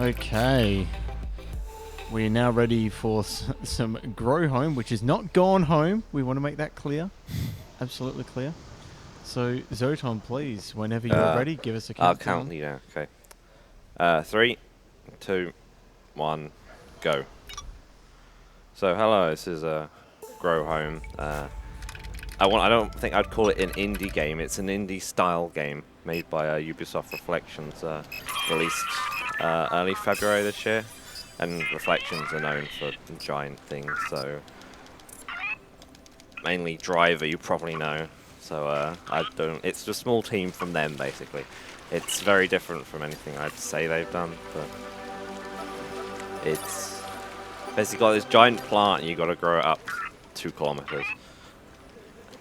Okay. We are now ready for some grow home, which is not gone home. We want to make that clear. Absolutely clear. So, Zoton, please, whenever you're ready, give us a countdown. I'll count you down. Okay. 3, 2, 1, go. So, hello. This is Grow Home. I don't think I'd call it an indie game. It's an indie-style game made by Ubisoft Reflections, released early February this year. And Reflections are known for giant things, so mainly Driver you probably know. So it's a small team from them basically. It's very different from anything I'd say they've done, but it's basically got this giant plant and you got to grow it up 2 kilometers.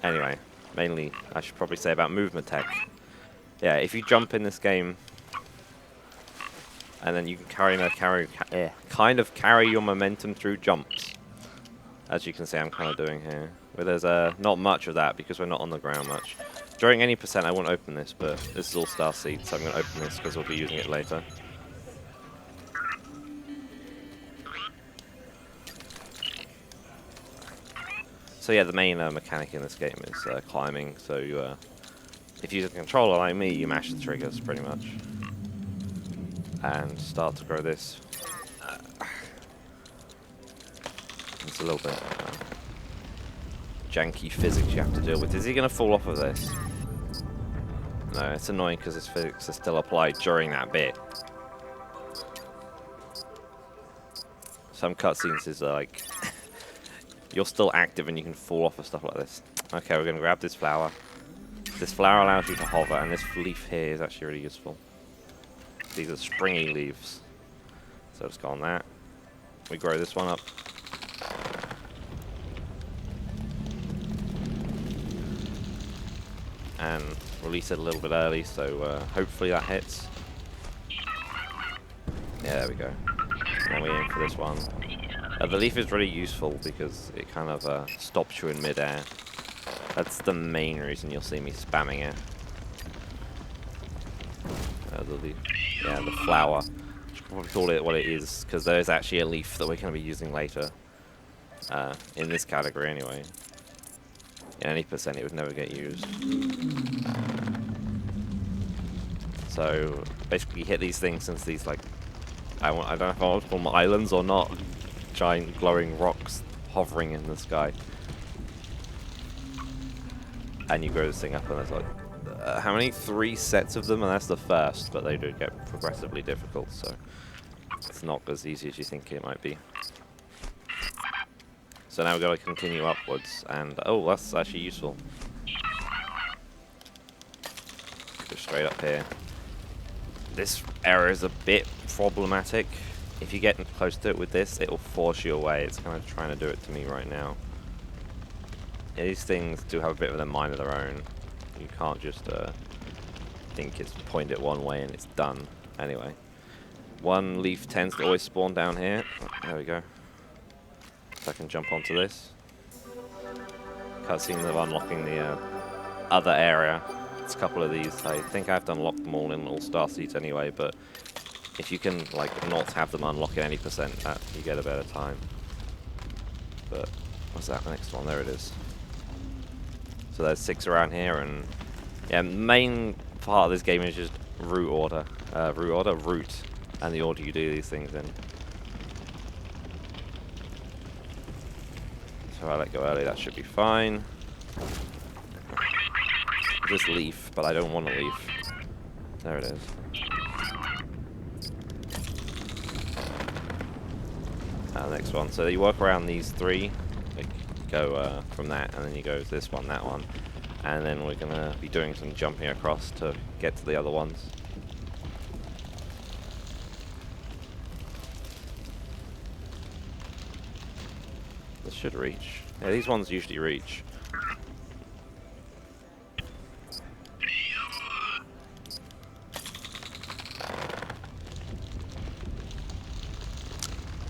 Anyway, mainly I should probably say about movement tech. Yeah, if you jump in this game, and then you can kind of carry your momentum through jumps, as you can see I'm kind of doing here. But there's not much of that because we're not on the ground much. During any percent I won't open this, but this is all star seeds, so I'm going to open this because we'll be using it later. So yeah, the main mechanic in this game is climbing, so if you use a controller like me, you mash the triggers pretty much. And start to grow this. It's a little bit janky physics you have to deal with. Is he going to fall off of this? No, it's annoying because this physics is still applied during that bit. Some cutscenes is like you're still active and you can fall off of stuff like this. Okay, we're going to grab this flower. This flower allows you to hover, and this leaf here is actually really useful. These are springy leaves. So just go on that. We grow this one up. And release it a little bit early, so hopefully that hits. Yeah, there we go. Now we aim for this one. The leaf is really useful because it kind of stops you in mid-air. That's the main reason you'll see me spamming it. The flower. I should probably call it what it is, because there's actually a leaf that we're going to be using later. In this category, anyway. In any percent, it would never get used. So, basically, you hit these things since these, like, I don't know if I want to call them islands or not. Giant glowing rocks hovering in the sky. And you grow this thing up, and there's like, how many? 3 sets of them, and that's the first, but they do get progressively difficult, so it's not as easy as you think it might be. So now we've got to continue upwards, and oh, that's actually useful. Go straight up here. This area is a bit problematic. If you get close to it with this, it will force you away. It's kind of trying to do it to me right now. Yeah, these things do have a bit of a mind of their own. You can't just think it's pointed one way and it's done. Anyway, one leaf tends to always spawn down here. Oh, there we go. So I can jump onto this. Cutscene of unlocking the other area. It's a couple of these. I think I have to unlock them all in all star seeds anyway, but if you can like not have them unlock at any percent, you get a better time. But what's that next one? There it is. So there's 6 around here, and yeah, main part of this game is just route, and the order you do these things in. So I let go early, that should be fine. Just leaf, but I don't want a leaf. There it is. Next one. So you work around these 3. Go from that, and then you go this one, that one, and then we're gonna be doing some jumping across to get to the other ones. This should reach. Yeah, these ones usually reach.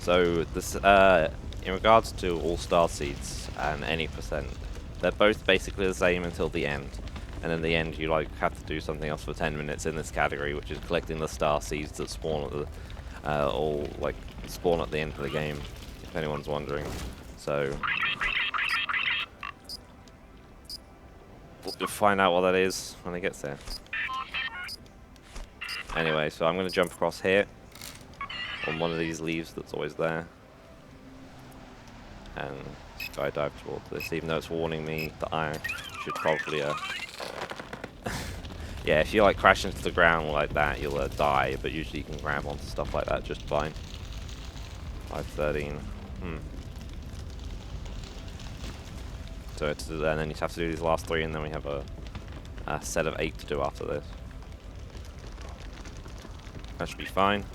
So this, in regards to all star seeds and any percent, they're both basically the same until the end. And in the end, you like have to do something else for 10 minutes in this category, which is collecting the star seeds that spawn at the all like spawn at the end of the game, if anyone's wondering. So we'll find out what that is when it gets there. Anyway, so I'm going to jump across here on one of these leaves that's always there, and skydive towards this, even though it's warning me that I should probably yeah, if you like crash into the ground like that, you'll die, but usually you can grab onto stuff like that just fine. 513. So it's, and then you have to do these last 3, and then we have a set of 8 to do after this. That should be fine.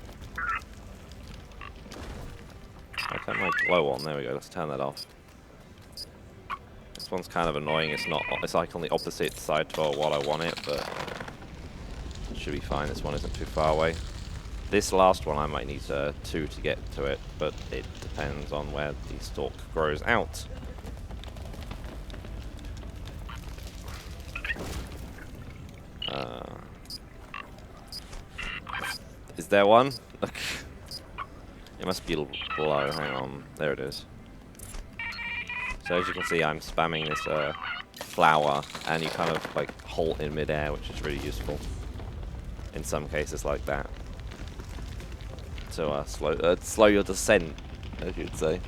I'll turn my glow on. There we go. Let's turn that off. This one's kind of annoying. It's not. It's like on the opposite side to what I want it, but it should be fine. This one isn't too far away. This last one I might need 2 to get to it, but it depends on where the stalk grows out. Is there one? It must be below. Hang on. There it is. So as you can see, I'm spamming this flower, and you kind of like halt in midair, which is really useful in some cases like that. So slow your descent, as you'd say.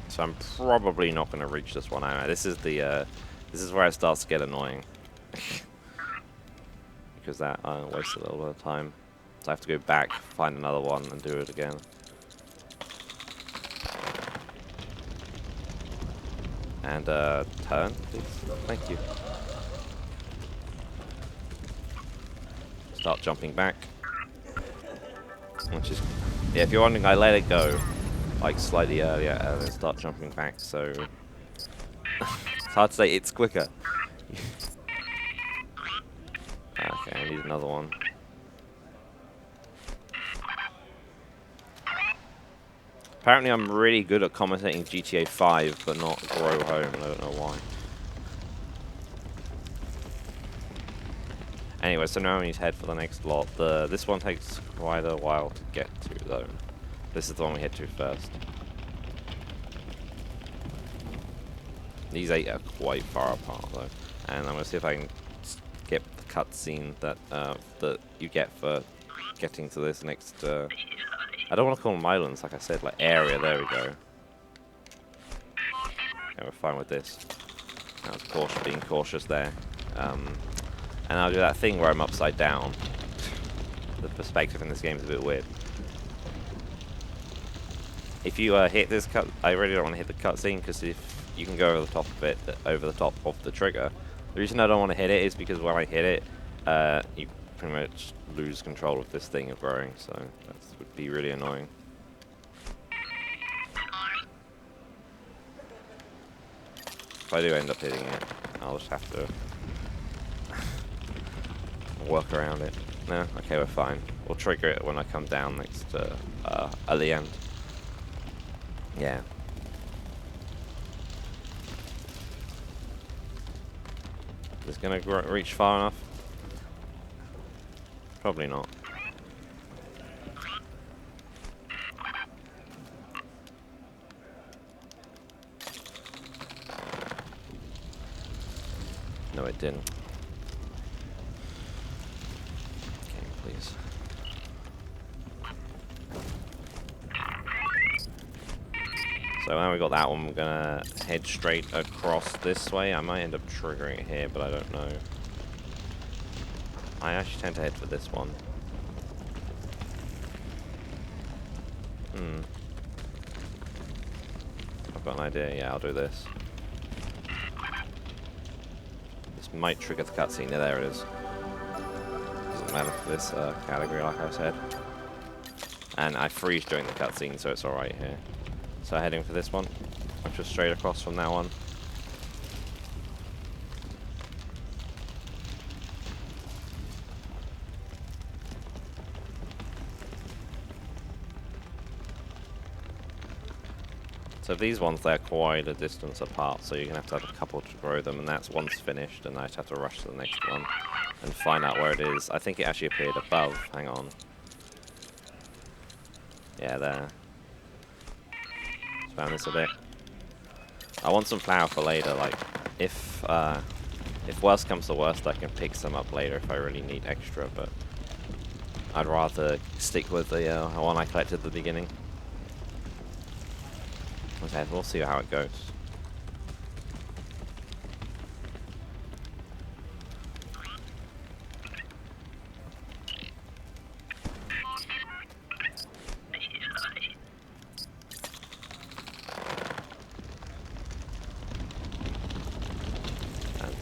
So I'm probably not going to reach this one out. This is the this is where it starts to get annoying. Because that wastes a little bit of time. So I have to go back, find another one, and do it again. And turn, please. Thank you. Start jumping back. Which is, yeah, if you're wondering, I let it go like slightly earlier and then start jumping back, so it's hard to say it's quicker. Okay, I need another one. Apparently I'm really good at commentating GTA 5, but not Grow Home, I don't know why. Anyway, so now we need to head for the next lot. This one takes quite a while to get to, though. This is the one we head to first. These 8 are quite far apart, though. And I'm going to see if I can skip the cutscene that you get for getting to this next... I don't want to call them islands, like I said, like area. There we go. Okay, we're fine with this. I was being cautious there. And I'll do that thing where I'm upside down. The perspective in this game is a bit weird. If you hit this cut, I really don't want to hit the cutscene, because if you can go over the top of it, over the top of the trigger. The reason I don't want to hit it is because when I hit it, you pretty much lose control of this thing of growing, so that would be really annoying. If I do end up hitting it, I'll just have to work around it. No? Okay, we're fine. We'll trigger it when I come down next at the end. Yeah. Is this gonna reach far enough? Probably not. No, it didn't. Okay, please. So now we got that one, we're gonna head straight across this way. I might end up triggering it here, but I don't know. I actually tend to head for this one. I've got an idea. Yeah, I'll do this. This might trigger the cutscene. Yeah, there it is. Doesn't matter for this category, like I said. And I freeze during the cutscene, so it's alright here. So heading for this one. I'm just straight across from that one. So these ones, they're quite a distance apart, so you're going to have a couple to grow them, and that's once finished, and I just have to rush to the next one and find out where it is. I think it actually appeared above. Hang on. Yeah, there. Found this a bit. I want some flour for later. Like, if worst comes to worst, I can pick some up later if I really need extra. But I'd rather stick with the one I collected at the beginning. Okay, we'll see how it goes.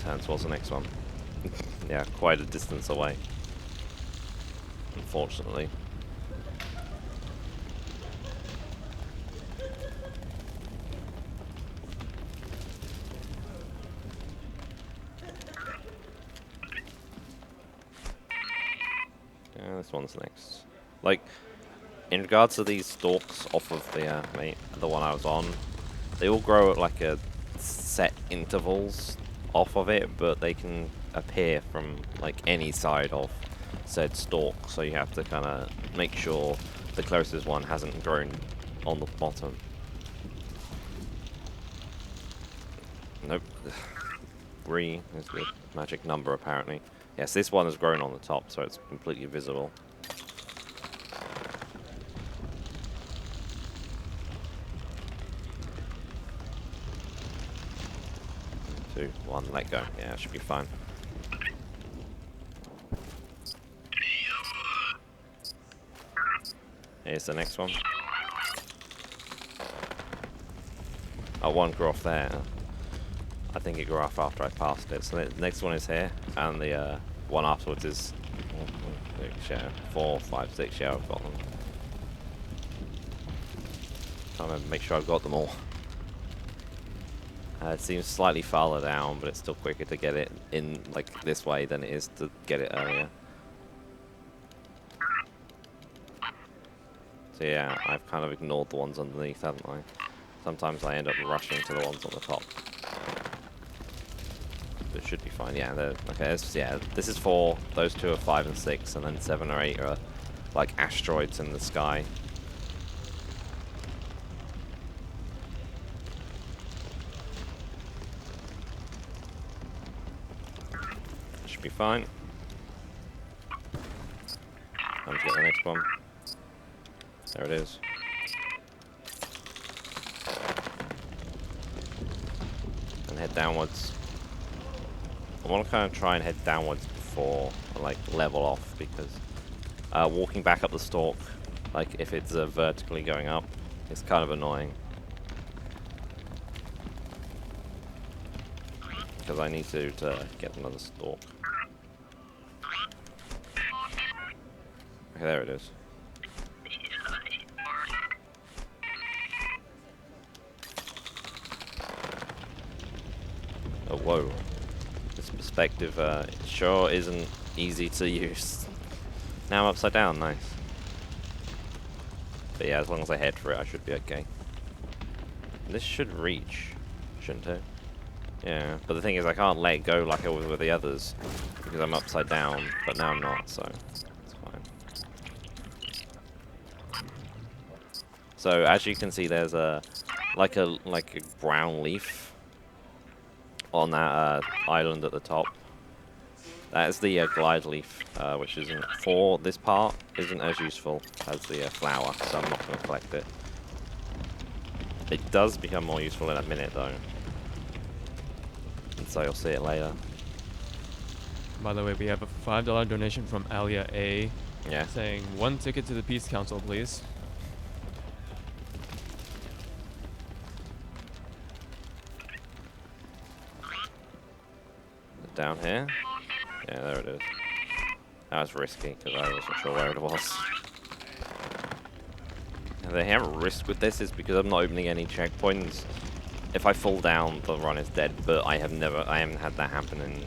And towards the next one. Yeah, quite a distance away. Unfortunately. Yeah, this one's next. Like, in regards to these stalks off of the one I was on, they all grow at like a set intervals off of it, but they can appear from like any side of said stalk, so you have to kind of make sure the closest one hasn't grown on the bottom. Nope. 3 is the magic number apparently. Yes, this one has grown on the top, so it's completely visible. 2, 1, let go. Yeah, it should be fine. Here's the next one. Oh, one grew off there. I think it grew off after I passed it. So the next one is here, and the one afterwards is 4, 5, 6. Yeah, I've got them. Trying to make sure I've got them all. It seems slightly farther down, but it's still quicker to get it in like this way than it is to get it earlier. So yeah, I've kind of ignored the ones underneath, haven't I? Sometimes I end up rushing to the ones on the top. But it should be fine. Yeah, okay. This is 4. Those 2 are 5 and 6, and then 7 or 8 are like asteroids in the sky. Should be fine. Time to get the next one. There it is. And head downwards. I want to kind of try and head downwards before I like level off, because walking back up the stalk, like if it's vertically going up, it's kind of annoying. Because I need to get another stalk. Okay, there it is. Oh, whoa. This perspective sure isn't easy to use. Now I'm upside down, nice. But yeah, as long as I head for it, I should be okay. This should reach, shouldn't it? Yeah, but the thing is I can't let it go like I was with the others, because I'm upside down, but now I'm not, so it's fine. So as you can see, there's like a brown leaf on that island at the top. That is the glide leaf, which isn't for this part, isn't as useful as the flower, so I'm not going to collect it. It does become more useful in a minute though, and so you'll see it later. By the way, we have a $5 donation from Alia A. Yeah. Saying 1 ticket to the Peace Council, please. Down here. Yeah, there it is. That was risky because I wasn't sure where it was. And the inherent risk with this is because I'm not opening any checkpoints. If I fall down, the run is dead. But I haven't had that happen in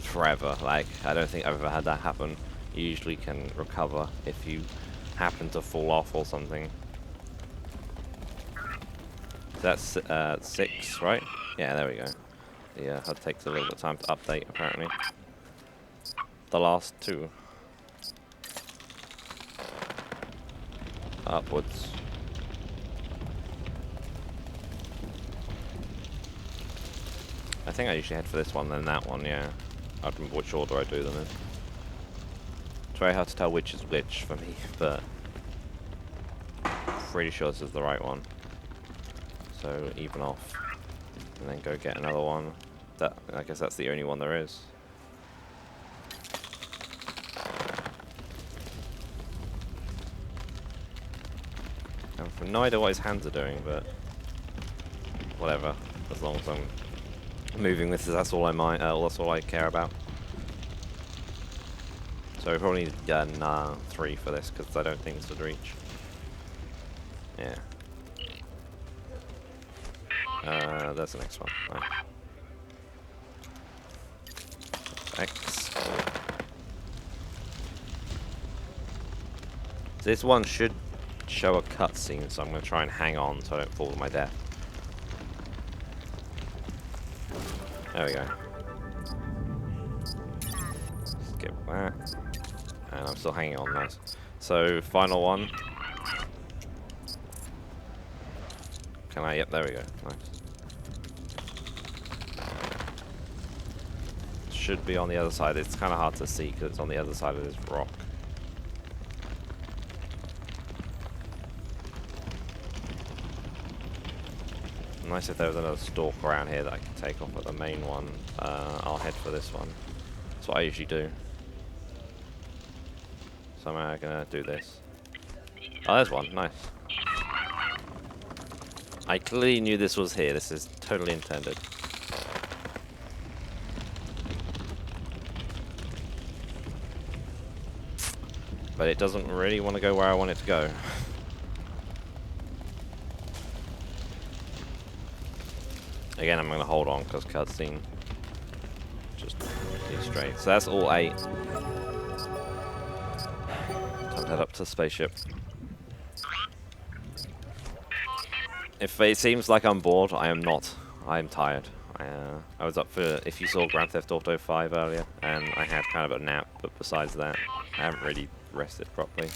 forever. Like, I don't think I've ever had that happen. You usually can recover if you happen to fall off or something. That's 6, right? Yeah, there we go. The HUD takes a little bit of time to update, apparently. The last two. Upwards. I think I usually head for this one, then that one, yeah. I don't remember which order I do them in. It's very hard to tell which is which for me, but pretty sure this is the right one. So even off, and then go get another one. That, I guess that's the only one there is. I have no idea what his hands are doing, but whatever. As long as I'm moving this, that's all I mind. That's all I care about. So we probably need 3 for this because I don't think this would reach. Yeah. There's the next one. Right. X. This one should show a cutscene, so I'm going to try and hang on so I don't fall to my death. There we go. Skip that. And I'm still hanging on, nice. So, final one. Can I? Yep, there we go. Nice. Should be on the other side. It's kind of hard to see because it's on the other side of this rock. Nice if there was another stalk around here that I could take off at the main one. I'll head for this one. That's what I usually do. So I'm gonna do this. Oh, there's one. Nice. I clearly knew this was here. This is totally intended. But it doesn't really want to go where I want it to go. Again, I'm going to hold on because cutscene. Just be straight. So that's all 8. Time to head up to the spaceship. If it seems like I'm bored, I am not. I am tired. I was up for, if you saw Grand Theft Auto 5 earlier, and I had kind of a nap, but besides that, I haven't really rested properly.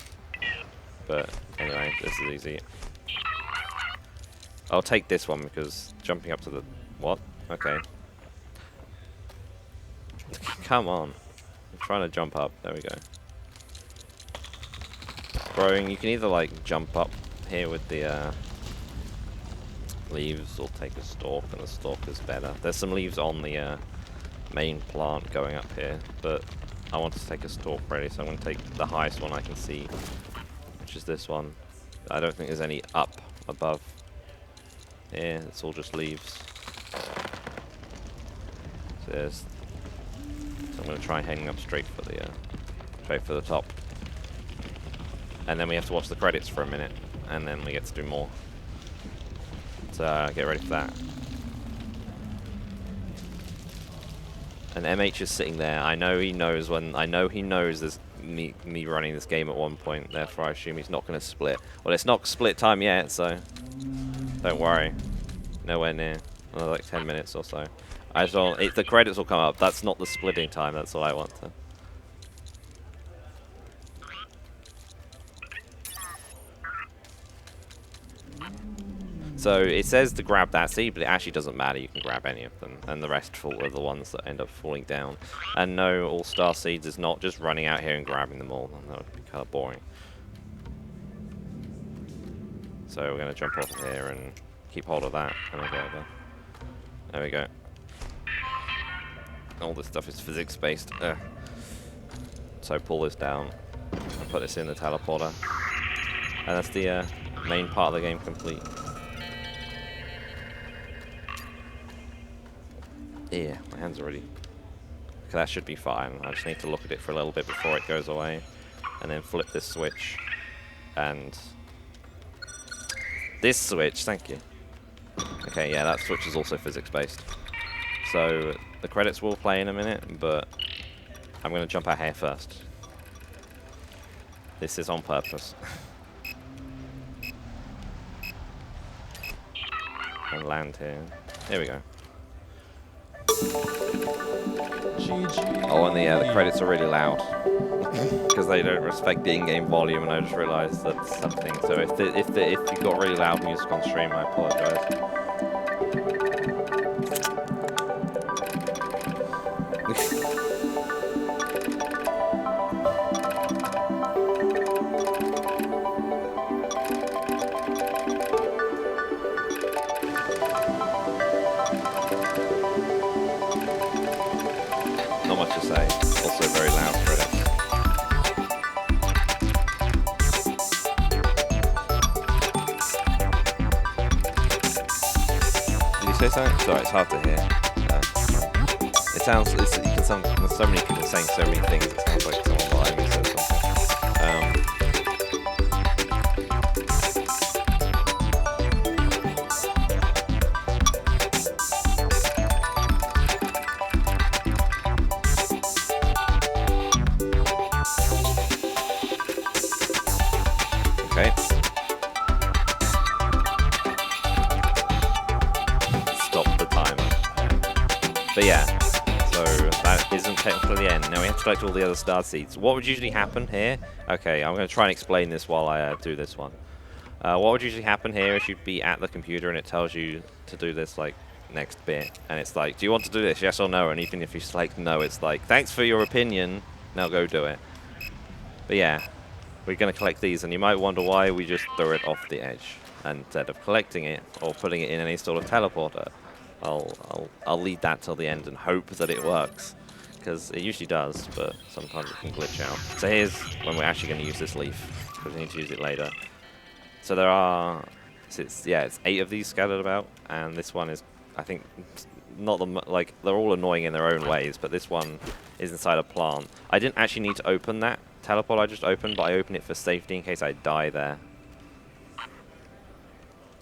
But anyway, this is easy. I'll take this one because jumping up to the... What? Okay. Come on. I'm trying to jump up. There we go. Growing, you can either like jump up here with the leaves or take a stalk, and the stalk is better. There's some leaves on the main plant going up here, but I want to take a stalk ready, so I'm going to take the highest one I can see, which is this one. I don't think there's any up above. Yeah, it's all just leaves. So I'm going to try heading up straight for the top, and then we have to watch the credits for a minute, and then we get to do more. So get ready for that. And MH is sitting there. I know he knows there's me running this game at one point. Therefore, I assume he's not going to split. Well, it's not split time yet, so don't worry. Nowhere near. Another like 10 minutes or so. The credits will come up. That's not the splitting time. That's all I want to. So it says to grab that seed, but it actually doesn't matter. You can grab any of them, and the rest are the ones that end up falling down. And no, all-star seeds is not just running out here and grabbing them all. That would be kind of boring. So we're going to jump off here and keep hold of that, and then go over. There we go. All this stuff is physics-based. So pull this down and put this in the teleporter, and that's the main part of the game complete. Yeah, my hands are ready. Okay, that should be fine. I just need to look at it for a little bit before it goes away, and then flip this switch, and this switch. Thank you. Okay, yeah, that switch is also physics-based. So the credits will play in a minute, but I'm going to jump out here first. This is on purpose. And land here. Here we go. GG. Oh, and the credits are really loud because they don't respect the in-game volume, and I just realised that's something. So if you got really loud music on stream, I apologise. Not much to say. Also very loud credits. Did you say something? Sorry, it's hard to hear. It sounds. You can sound. There's so many people saying so many things. It sounds like someone behind me said something. Okay. Stop the timer. But yeah, so that isn't technically the end. Now we have to collect all the other star seeds. What would usually happen here? Okay, I'm going to try and explain this while I do this one. What would usually happen here is you'd be at the computer and it tells you to do this like next bit. And it's like, do you want to do this? Yes or no? And even if you select no, it's like, thanks for your opinion. Now go do it. But yeah. We're going to collect these, and you might wonder why we just throw it off the edge instead of collecting it or putting it in any sort of teleporter. I'll leave that till the end and hope that it works, because it usually does, but sometimes it can glitch out. So here's when we're actually going to use this leaf, because we need to use it later. So there are, it's 8 of these scattered about, and this one is, I think, not like they're all annoying in their own ways, but this one is inside a plant. I didn't actually need to open that teleport I just opened, but I opened it for safety in case I die there.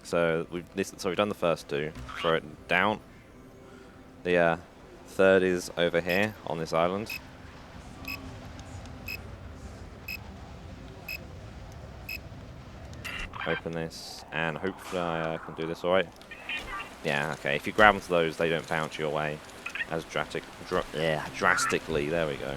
So we've done the first 2. Throw it down. The third is over here on this island. Open this, and hopefully I can do this all right. Yeah, okay. If you grab onto those, they don't bounce your way as drastically. There we go.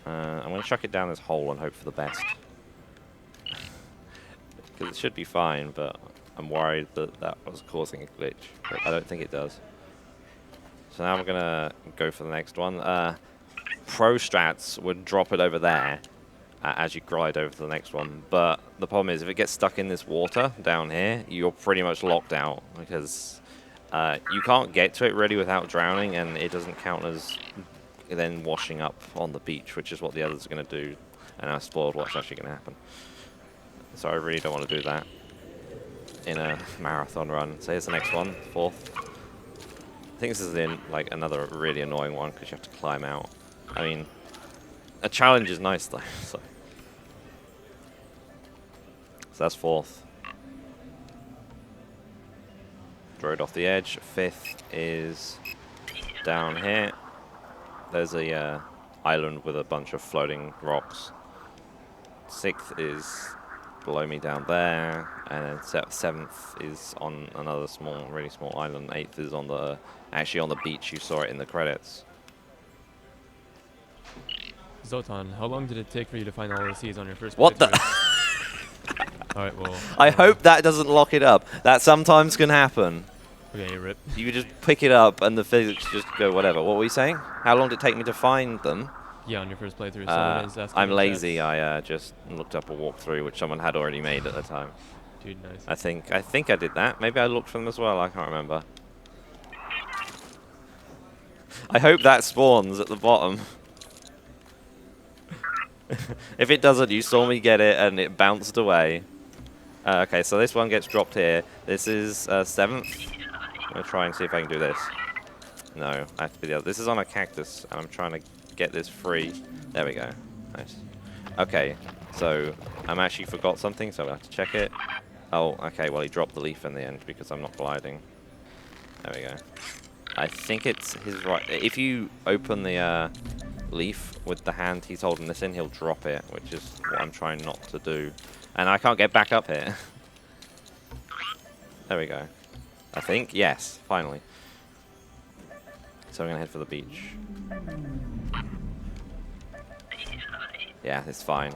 I'm going to chuck it down this hole and hope for the best. Because it should be fine, but I'm worried that that was causing a glitch. But I don't think it does. So now I'm going to go for the next one. Pro strats would drop it over there as you glide over to the next one. But the problem is, if it gets stuck in this water down here, you're pretty much locked out. Because you can't get to it really without drowning, and it doesn't count as then washing up on the beach, which is what the others are going to do. And I spoiled what's actually going to happen. So I really don't want to do that in a marathon run. So here's the next one, 4th. I think this is like another really annoying one because you have to climb out. I mean, a challenge is nice though. So that's 4th. Throw it off the edge. 5th is down here. There's a island with a bunch of floating rocks. 6th is below me down there, and then 7th is on another really small island. 8th is on actually on the beach. You saw it in the credits. Zoton, how long did it take for you to find all the seeds on your first What the? Alright, well. I hope that doesn't lock it up. That sometimes can happen. Okay, rip. You just pick it up and the physics just go whatever. What were you saying? How long did it take me to find them? Yeah, on your first playthrough. Someone is asking I'm in lazy. chat. I just looked up a walkthrough, which someone had already made at the time. Dude, nice. I think I did that. Maybe I looked for them as well. I can't remember. I hope that spawns at the bottom. If it doesn't, you saw me get it and it bounced away. Okay, so this one gets dropped here. This is 7th. I'm going to try and see if I can do this. No, I have to be the other. This is on a cactus, and I'm trying to get this free. There we go. Nice. Okay, so I'm actually forgot something, so I have to check it. Oh, okay, well, he dropped the leaf in the end because I'm not gliding. There we go. I think it's his right. If you open the leaf with the hand he's holding this in, he'll drop it, which is what I'm trying not to do. And I can't get back up here. There we go. I think. Yes, finally. So I'm going to head for the beach. Yeah, it's fine.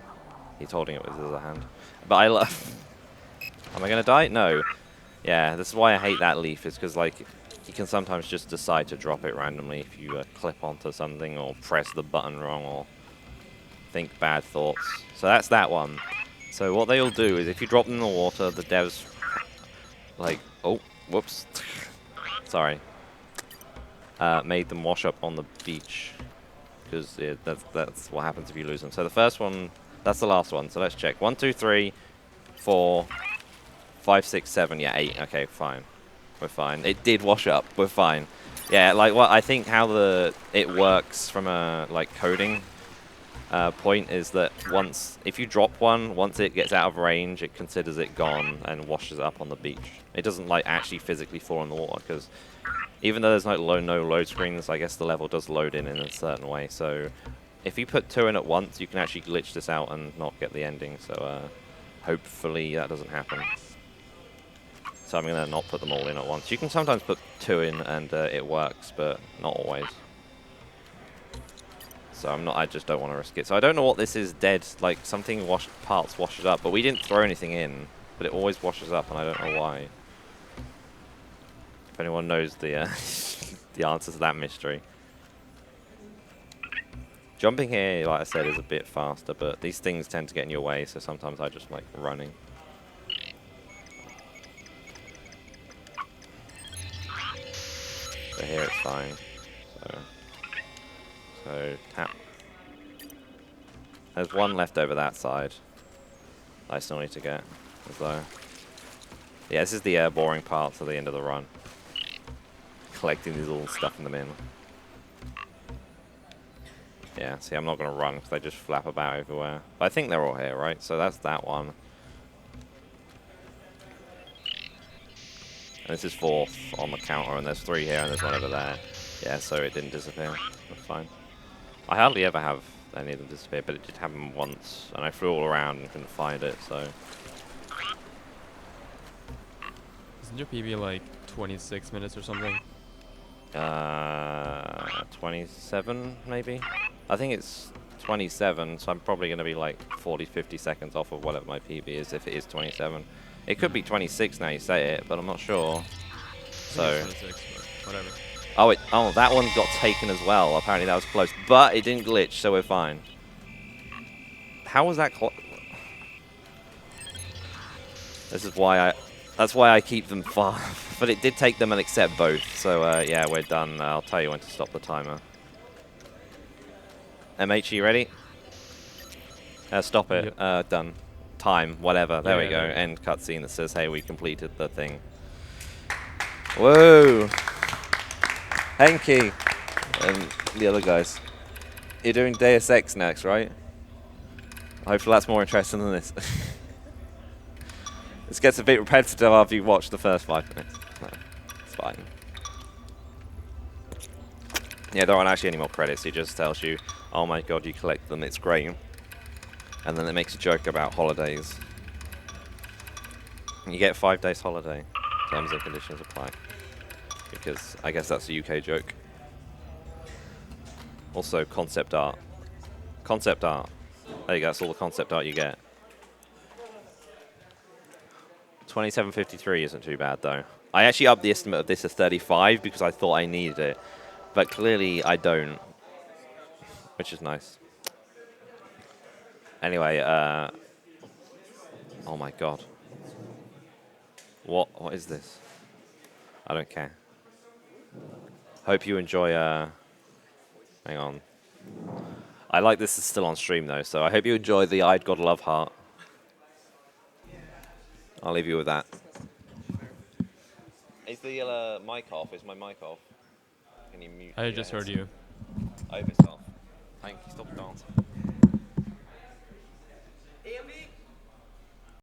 He's holding it with his other hand. But I love... Am I going to die? No. Yeah, this is why I hate that leaf, is because, like, you can sometimes just decide to drop it randomly if you clip onto something or press the button wrong or think bad thoughts. So that's that one. So what they'll do is if you drop them in the water, the devs, like, oh, whoops. Sorry. Made them wash up on the beach. Because that's what happens if you lose them. So the first one, that's the last one. So let's check. 1, 2, 3, 4, 5, 6, 7. Yeah, 8. Okay, fine. We're fine. It did wash up. We're fine. Yeah, like what I think how it works from a like coding point is that if you drop one, once it gets out of range, it considers it gone and washes up on the beach. It doesn't like actually physically fall in the water because even though there's no load screens, I guess the level does load in a certain way. So if you put 2 in at once, you can actually glitch this out and not get the ending. So hopefully that doesn't happen. So I'm going to not put them all in at once. You can sometimes put 2 in and it works, but not always. So I just don't want to risk it. So I don't know what this is dead, like something parts washes up, but we didn't throw anything in, but it always washes up and I don't know why. If anyone knows the the answer to that mystery. Jumping here, like I said, is a bit faster, but these things tend to get in your way, so sometimes I just like running. So here it's fine. So tap. There's one left over that side. I still need to get. As though. Yeah, this is the boring part to the end of the run. Collecting these little stuff in the bin. Yeah, see, I'm not going to run because they just flap about everywhere. But I think they're all here, right? So that's that one. And this is 4th on the counter, and there's 3 here, and there's 1 over there. Yeah, so it didn't disappear. That's fine. I hardly ever have any of them disappear, but it did happen once, and I flew all around and couldn't find it, so... Isn't your PB like 26 minutes or something? 27, maybe? I think it's 27, so I'm probably going to be like 40, 50 seconds off of whatever my PB is, if it is 27. It could be 26 now you say it, but I'm not sure. So... 26, but whatever. Oh, that one got taken as well. Apparently that was close, but it didn't glitch, so we're fine. How was that close? This is why that's why I keep them far. But it did take them and accept both, so yeah, we're done. I'll tell you when to stop the timer. MH, you ready? Stop it. Yep. Done. Time, whatever. There Yeah, we go. yeah. End cutscene that says, hey, we completed the thing. Whoa! Henky and the other guys. You're doing Deus Ex next, right? Hopefully that's more interesting than this. This gets a bit repetitive after you watch the first 5 minutes. No, it's fine. Yeah, there aren't actually any more credits. It just tells you, oh my god, you collect them, it's great. And then it makes a joke about holidays. You get 5 days holiday. Terms and conditions apply. Because I guess that's a UK joke. Also, concept art. Concept art. There you go, that's all the concept art you get. 27.53 isn't too bad, though. I actually upped the estimate of this to 35 because I thought I needed it. But clearly, I don't. Which is nice. Anyway, oh my god. What is this? I don't care. Hope you enjoy, hang on. I like this is still on stream though, so I hope you enjoy the I'd God Love Heart. I'll leave you with that. Is the mic off? Is my mic off? Can you mute? I just heard you. I hope it's off. Thank you, stop dancing. EMV